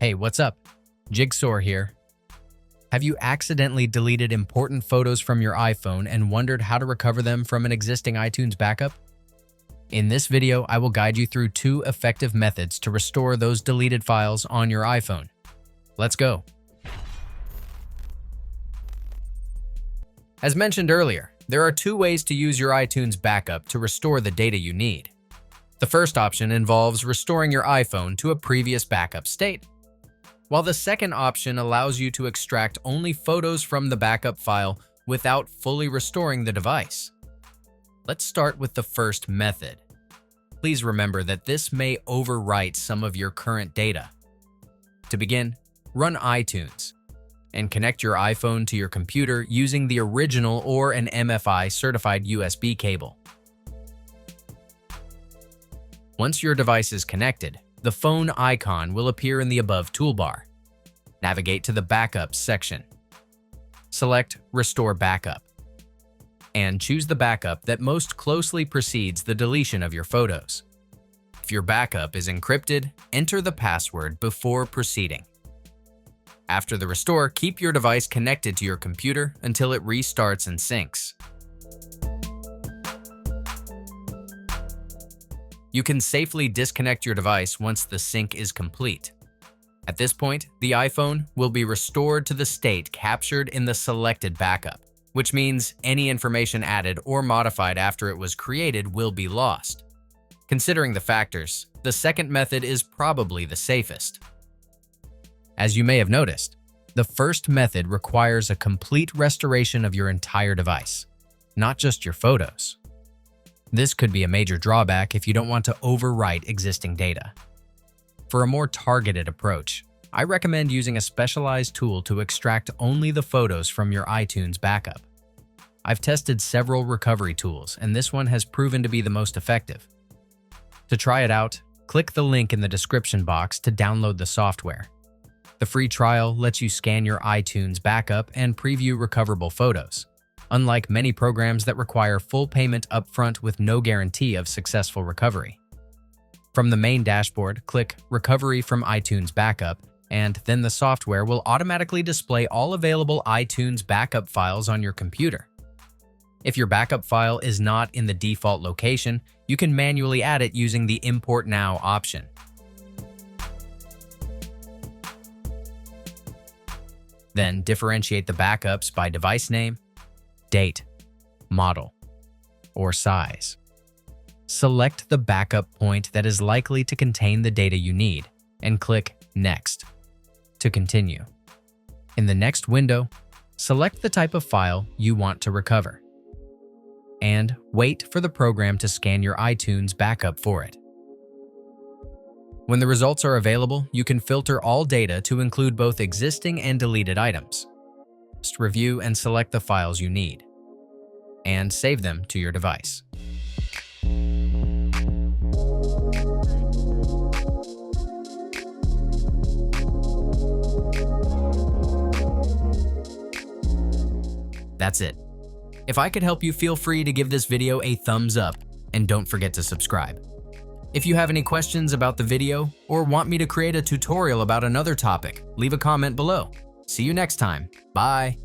Hey, what's up? Jigxor here. Have you accidentally deleted important photos from your iPhone and wondered how to recover them from an existing iTunes backup? In this video, I will guide you through 2 effective methods to restore those deleted files on your iPhone. Let's go. As mentioned earlier, there are 2 ways to use your iTunes backup to restore the data you need. The first option involves restoring your iPhone to a previous backup state, while the second option allows you to extract only photos from the backup file without fully restoring the device. Let's start with the first method. Please remember that this may overwrite some of your current data. To begin, run iTunes and connect your iPhone to your computer using the original or an MFI certified USB cable. Once your device is connected, the phone icon will appear in the above toolbar. Navigate to the Backups section. Select Restore Backup, and choose the backup that most closely precedes the deletion of your photos. If your backup is encrypted, enter the password before proceeding. After the restore, keep your device connected to your computer until it restarts and syncs. You can safely disconnect your device once the sync is complete. At this point, the iPhone will be restored to the state captured in the selected backup, which means any information added or modified after it was created will be lost. Considering the factors, the second method is probably the safest. As you may have noticed, the first method requires a complete restoration of your entire device, not just your photos. This could be a major drawback if you don't want to overwrite existing data. For a more targeted approach, I recommend using a specialized tool to extract only the photos from your iTunes backup. I've tested several recovery tools, and this one has proven to be the most effective. To try it out, click the link in the description box to download the software. The free trial lets you scan your iTunes backup and preview recoverable photos, unlike many programs that require full payment upfront with no guarantee of successful recovery. From the main dashboard, click Recovery from iTunes Backup, and then the software will automatically display all available iTunes backup files on your computer. If your backup file is not in the default location, you can manually add it using the Import Now option. Then differentiate the backups by device name, date, model, or size. Select the backup point that is likely to contain the data you need and click Next to continue. In the next window, select the type of file you want to recover and wait for the program to scan your iTunes backup for it. When the results are available, you can filter all data to include both existing and deleted items. Just review and select the files you need, and save them to your device. That's it. If I could help you, feel free to give this video a thumbs up, and don't forget to subscribe. If you have any questions about the video or want me to create a tutorial about another topic, leave a comment below. See you next time. Bye.